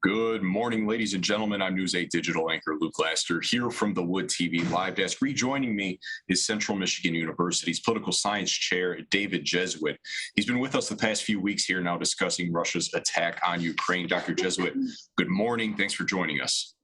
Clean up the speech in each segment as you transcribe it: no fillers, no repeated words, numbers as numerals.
Good morning, ladies and gentlemen. I'm News 8 digital anchor Luke Laster here from the Wood TV live desk. Rejoining me is Central Michigan University's political science chair, David Jesuit. He's been with us the past few weeks here now discussing Russia's attack on Ukraine. Dr. Jesuit, good morning. Thanks for joining us.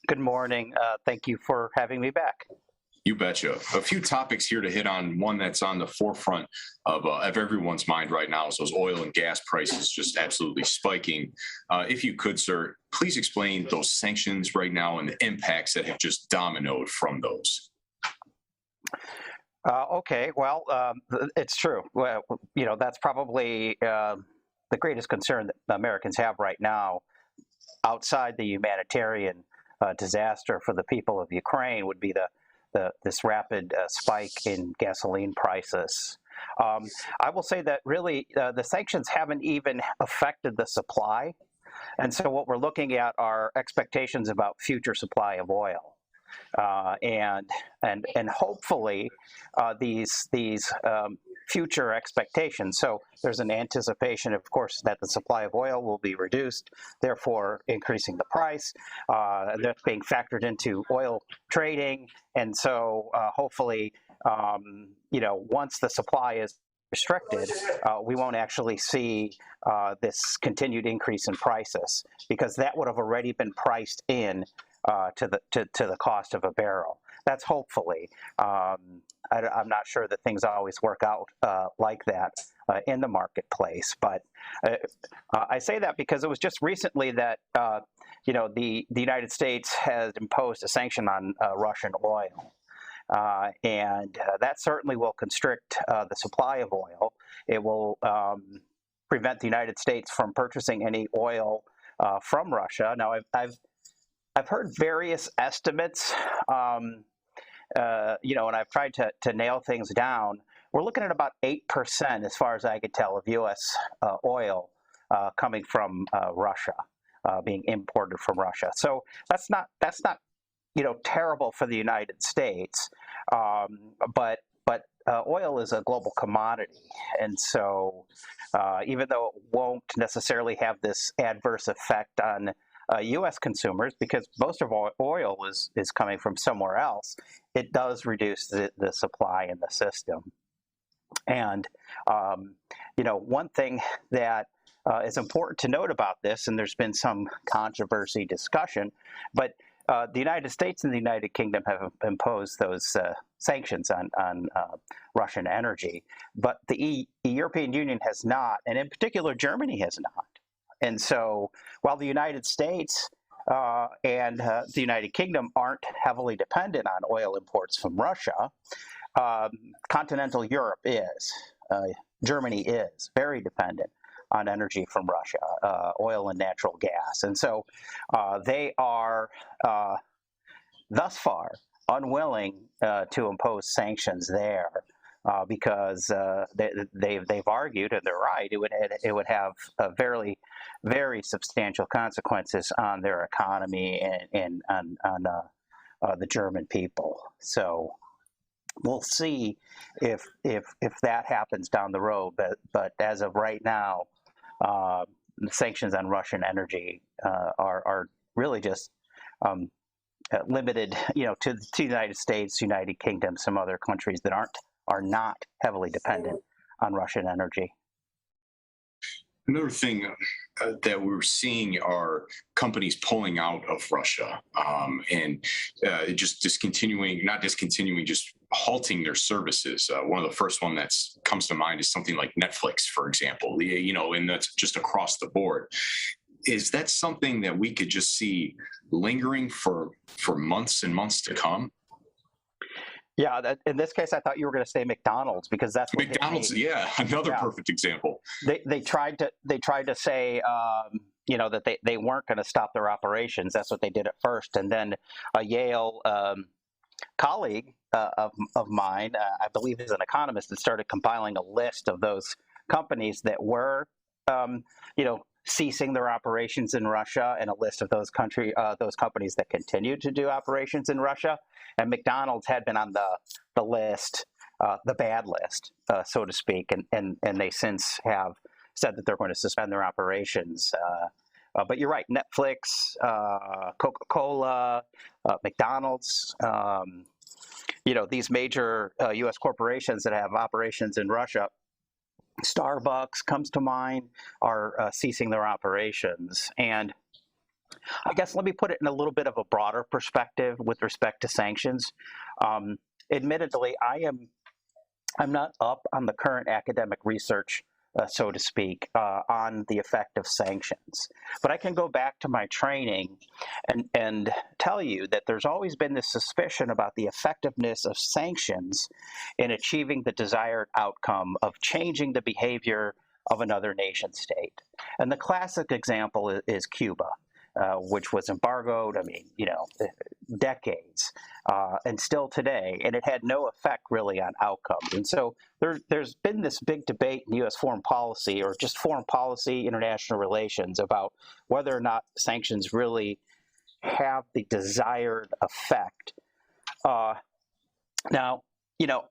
Good morning. Thank you for having me back. You betcha. A few topics here to hit on. One that's on the forefront of everyone's mind right now is those oil and gas prices just absolutely spiking. If you could, sir, please explain those sanctions right now and the impacts that have just dominoed from those. Okay, well, it's true. Well, that's probably the greatest concern that Americans have right now outside the humanitarian disaster for the people of Ukraine would be this rapid spike in gasoline prices. I will say that really the sanctions haven't even affected the supply. And so what we're looking at are expectations about future supply of oil. And hopefully these future expectations. So there's an anticipation, of course, that the supply of oil will be reduced, therefore increasing the price. That's being factored into oil trading, and so hopefully, once the supply is restricted, we won't actually see this continued increase in prices because that would have already been priced in to the cost of a barrel. That's hopefully. I'm not sure that things always work out like that in the marketplace, but I say that because it was just recently that the United States has imposed a sanction on Russian oil, and that certainly will constrict the supply of oil. It will prevent the United States from purchasing any oil from Russia. Now, I've heard various estimates. And I've tried to nail things down. We're looking at about 8%, as far as I could tell, of U.S. Oil coming from Russia, being imported from Russia. So that's not terrible for the United States, but oil is a global commodity, and so even though it won't necessarily have this adverse effect on U.S. consumers, because most of our oil is coming from somewhere else, it does reduce the supply in the system. And, one thing that is important to note about this, and there's been some controversy discussion, but the United States and the United Kingdom have imposed those sanctions on Russian energy, but the European Union has not, and in particular Germany has not. And so while the United States and the United Kingdom aren't heavily dependent on oil imports from Russia, continental Europe is. Germany is very dependent on energy from Russia, oil and natural gas. And so they are thus far unwilling to impose sanctions there. Because they've argued, and they're right, it would have very, very substantial consequences on their economy and on the German people. So we'll see if that happens down the road. But as of right now, the sanctions on Russian energy are really just limited, to the United States, United Kingdom, some other countries that are not heavily dependent on Russian energy. Another thing that we're seeing are companies pulling out of Russia and just just halting their services. One of the first one that comes to mind is something like Netflix, for example, and that's just across the board. Is that something that we could just see lingering for months and months to come? Yeah, in this case, I thought you were going to say McDonald's, because that's what McDonald's. Yeah, another perfect example. They tried to say that they weren't going to stop their operations. That's what they did at first, and then a Yale colleague of mine, I believe he's an economist, and started compiling a list of those companies that were ceasing their operations in Russia, and a list of those companies that continued to do operations in Russia. And McDonald's had been on the list, the bad list, so to speak, and they since have said that they're going to suspend their operations But you're right, Netflix, Coca-Cola, McDonald's, these major U.S. corporations that have operations in Russia, Starbucks comes to mind, are ceasing their operations. And I guess let me put it in a little bit of a broader perspective with respect to sanctions. Admittedly, I'm not up on the current academic research, so to speak, on the effect of sanctions. But I can go back to my training and tell you that there's always been this suspicion about the effectiveness of sanctions in achieving the desired outcome of changing the behavior of another nation state. And the classic example is Cuba. Which was embargoed, decades, and still today, and it had no effect really on outcomes. And so there's been this big debate in U.S. foreign policy, or just foreign policy, international relations, about whether or not sanctions really have the desired effect. Now,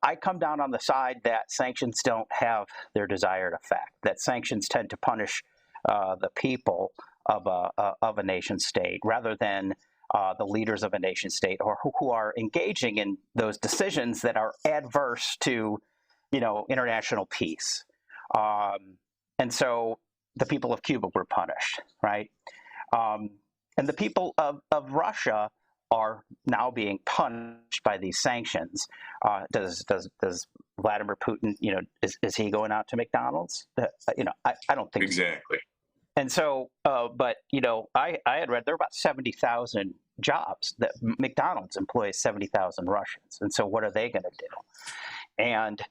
I come down on the side that sanctions don't have their desired effect, that sanctions tend to punish the people of a nation state rather than the leaders of a nation state, or who are engaging in those decisions that are adverse to, international peace. And so the people of Cuba were punished, right? And the people of Russia are now being punished by these sanctions. Does Vladimir Putin, is he going out to McDonald's? I don't think exactly. So. And so, but I had read there are about 70,000 jobs that McDonald's employs 70,000 Russians, and so what are they going to do? And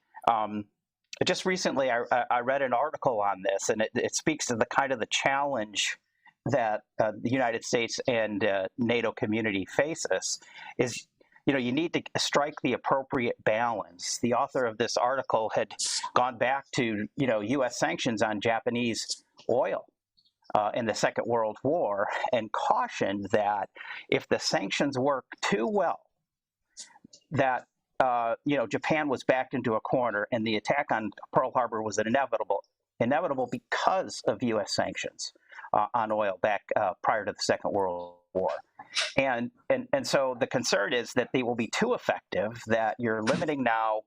just recently, I read an article on this, and it speaks to the kind of the challenge that the United States and NATO community faces. Is you need to strike the appropriate balance. The author of this article had gone back to U.S. sanctions on Japanese oil in the Second World War, and cautioned that if the sanctions work too well, that Japan was backed into a corner, and the attack on Pearl Harbor was inevitable because of U.S. sanctions on oil back prior to the Second World War. And so the concern is that they will be too effective, that you're limiting now,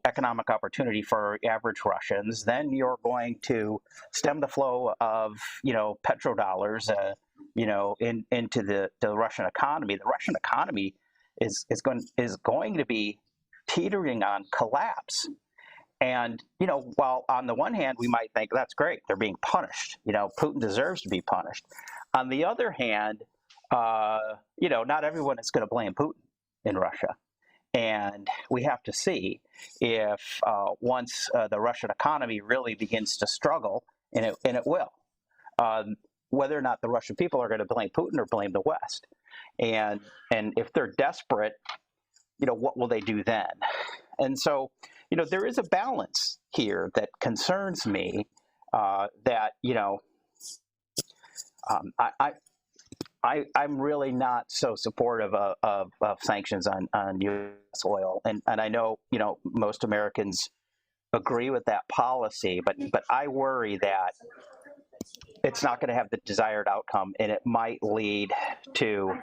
economic opportunity for average Russians. Then you're going to stem the flow of, petrodollars, into the Russian economy. The Russian economy is going to be teetering on collapse. And, while on the one hand, we might think that's great, they're being punished, Putin deserves to be punished. On the other hand, not everyone is going to blame Putin in Russia. And we have to see if once the Russian economy really begins to struggle, and it will, whether or not the Russian people are going to blame Putin or blame the West. And if they're desperate, what will they do then? And so, there is a balance here that concerns me, that, I'm really not so supportive of sanctions on U.S. oil. And I know, most Americans agree with that policy, but I worry that it's not going to have the desired outcome, and it might lead to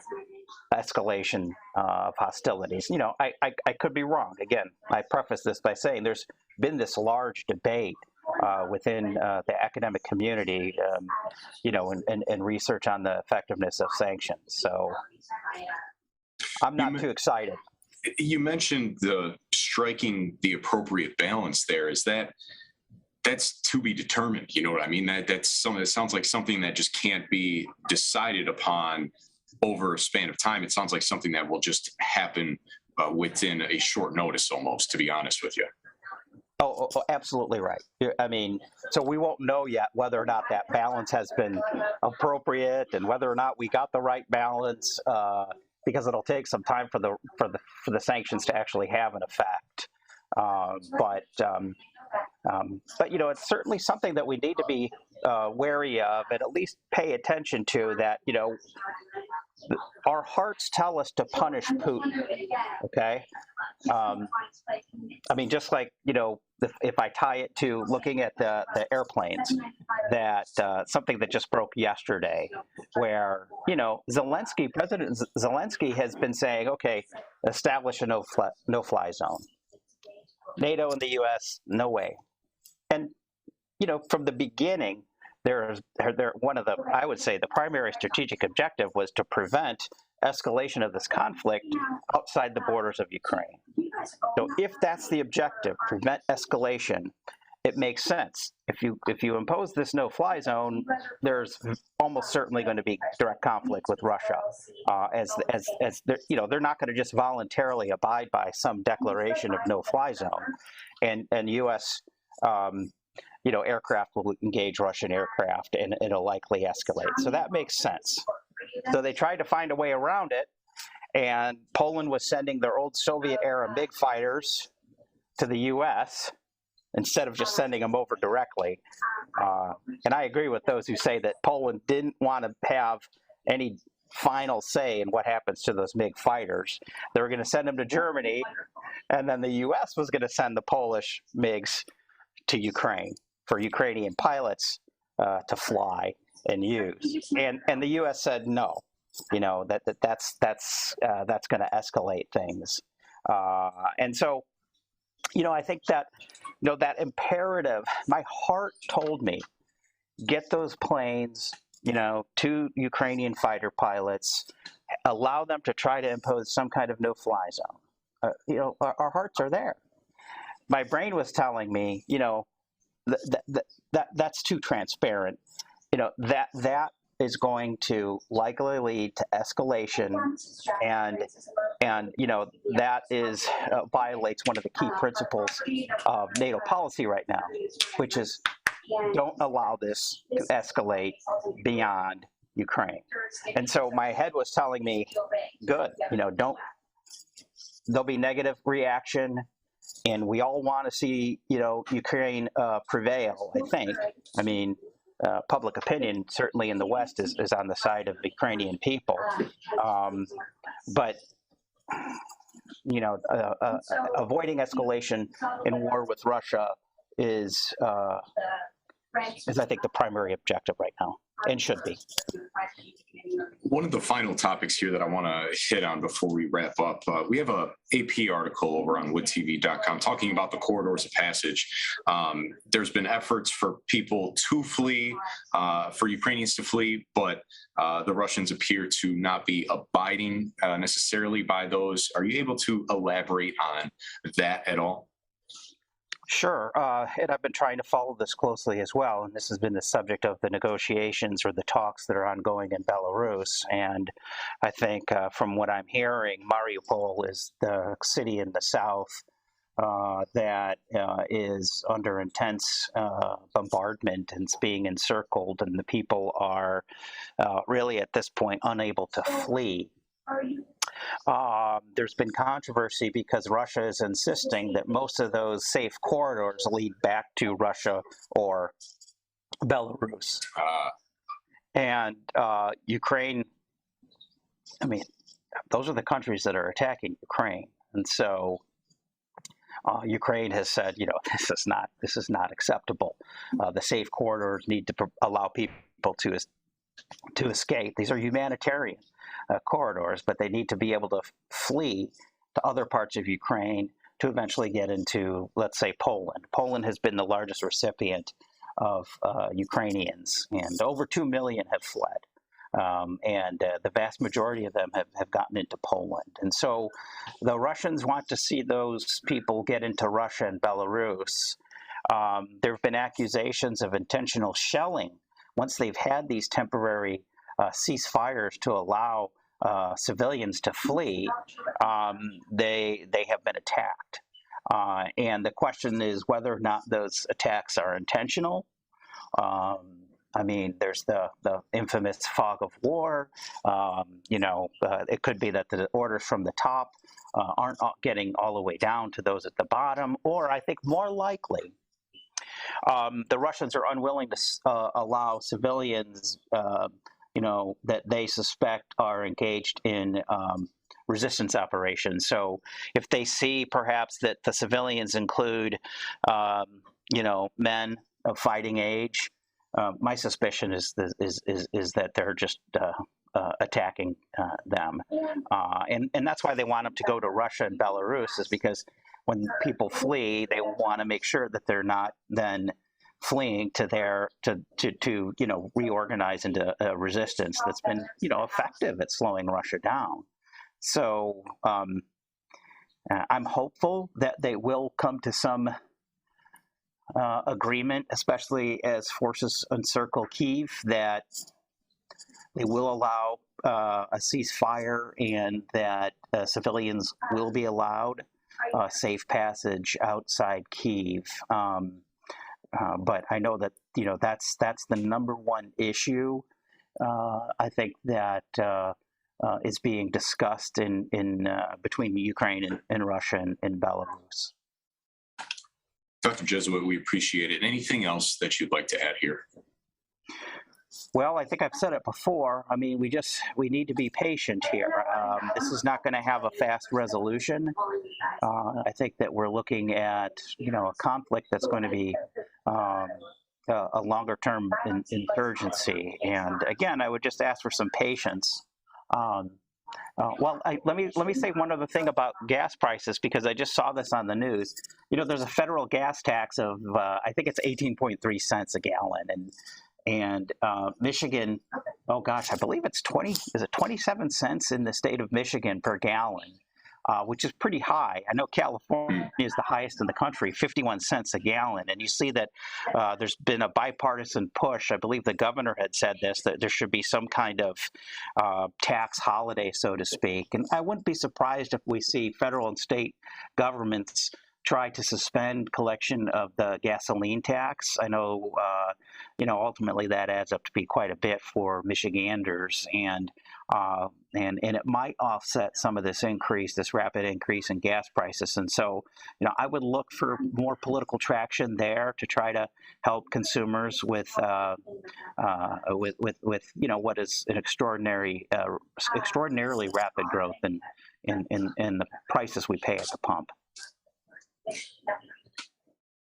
escalation of hostilities. I could be wrong. Again, I preface this by saying there's been this large debate within the academic community, and research on the effectiveness of sanctions. So I'm not too excited. You mentioned the striking the appropriate balance there. That's to be determined. You know what I mean? That's something that sounds like something that just can't be decided upon over a span of time. It sounds like something that will just happen within a short notice, almost, to be honest with you. Oh, absolutely right. I mean, so we won't know yet whether or not that balance has been appropriate, and whether or not we got the right balance, because it'll take some time for the sanctions to actually have an effect. But it's certainly something that we need to be wary of, and at least pay attention to. That our hearts tell us to punish Putin. Okay, I mean, just like, if I tie it to looking at the airplanes, that something that just broke yesterday, where, President Zelensky has been saying, okay, establish a no-fly zone. NATO and the U.S., no way. And, from the beginning, I would say the primary strategic objective was to prevent escalation of this conflict outside the borders of Ukraine. So if that's the objective, prevent escalation, it makes sense. If you impose this no-fly zone, there's almost certainly going to be direct conflict with Russia, as they're not going to just voluntarily abide by some declaration of no-fly zone, and U.S. Aircraft will engage Russian aircraft, and it'll likely escalate. So that makes sense. So they tried to find a way around it, and Poland was sending their old Soviet-era MiG fighters to the U.S. instead of just sending them over directly. And I agree with those who say that Poland didn't want to have any final say in what happens to those MiG fighters. They were going to send them to Germany, and then the U.S. was going to send the Polish MiGs to Ukraine for Ukrainian pilots to fly and use. And the U.S. said no. That's going to escalate things. And so, I think that, that imperative, my heart told me, get those planes, to Ukrainian fighter pilots, allow them to try to impose some kind of no-fly zone. Our hearts are there. My brain was telling me, that's too transparent. That is going to likely lead to escalation, and that is violates one of the key principles of NATO policy right now, which is don't allow this to escalate beyond Ukraine. And so my head was telling me, good, there'll be negative reaction, and we all want to see, Ukraine prevail, I think. I mean, public opinion, certainly in the West, is on the side of the Ukrainian people. But, avoiding escalation in war with Russia is I think, the primary objective right now, and should be. One of the final topics here that I want to hit on before we wrap up, we have a AP article over on woodtv.com talking about the corridors of passage. There's been efforts for people to flee, for Ukrainians to flee, but the Russians appear to not be abiding necessarily by those. Are you able to elaborate on that at all? Sure, and I've been trying to follow this closely as well, and this has been the subject of the negotiations or the talks that are ongoing in Belarus. And I think from what I'm hearing, Mariupol is the city in the south that is under intense bombardment and is being encircled, and the people are really at this point unable to flee. There's been controversy because Russia is insisting that most of those safe corridors lead back to Russia or Belarus. And Ukraine, I mean, those are the countries that are attacking Ukraine. And so Ukraine has said, this is not acceptable. The safe corridors need to allow people to escape. These are humanitarian corridors, but they need to be able to flee to other parts of Ukraine to eventually get into, let's say, Poland. Poland has been the largest recipient of Ukrainians, and over 2 million have fled. And the vast majority of them have gotten into Poland. And so the Russians want to see those people get into Russia and Belarus. There have been accusations of intentional shelling once they've had these temporary ceasefires to allow civilians to flee. They have been attacked. And the question is whether or not those attacks are intentional. I mean, there's the infamous fog of war. It could be that the orders from the top aren't getting all the way down to those at the bottom, or I think more likely, the Russians are unwilling to allow civilians, that they suspect are engaged in resistance operations. So if they see perhaps that the civilians include, men of fighting age, my suspicion is that they're just attacking them, and that's why they want them to go to Russia and Belarus, is because when people flee, they want to make sure that they're not then fleeing to reorganize into a resistance that's been effective at slowing Russia down. So I'm hopeful that they will come to some agreement, especially as forces encircle Kyiv, that they will allow a ceasefire and that civilians will be allowed safe passage outside Kyiv. But I know that that's the number one issue. I think that is being discussed in between Ukraine and Russia and Belarus. Dr. Jesuit, we appreciate it. Anything else that you'd like to add here? Well, I think I've said it before. I mean, we need to be patient here. This is not going to have a fast resolution. I think that we're looking at, a conflict that's going to be a longer-term insurgency. And again, I would just ask for some patience. Let me say one other thing about gas prices, because I just saw this on the news. There's a federal gas tax of I think it's 18.3 cents a gallon, and Michigan, oh gosh, I believe it's 27 cents in the state of Michigan per gallon, which is pretty high. I know California is the highest in the country, 51 cents a gallon. And you see that there's been a bipartisan push. I believe the governor had said this, that there should be some kind of tax holiday, so to speak. And I wouldn't be surprised if we see federal and state governments try to suspend collection of the gasoline tax. I know, ultimately that adds up to be quite a bit for Michiganders, and it might offset some of this rapid increase in gas prices. And so, I would look for more political traction there to try to help consumers with what is an extraordinarily rapid growth in the prices we pay at the pump.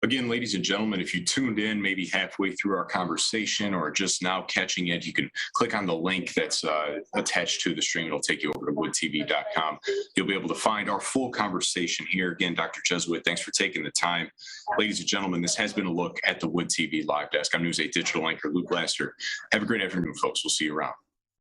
Again, ladies and gentlemen, if you tuned in maybe halfway through our conversation or just now catching it, you can click on the link that's attached to the stream. It'll take you over to woodtv.com. You'll be able to find our full conversation here. Again, Dr. Jesuit, thanks for taking the time. Ladies and gentlemen, this has been a look at the Wood TV Live Desk. I'm News 8 digital anchor Luke Laster. Have a great afternoon, folks. We'll see you around.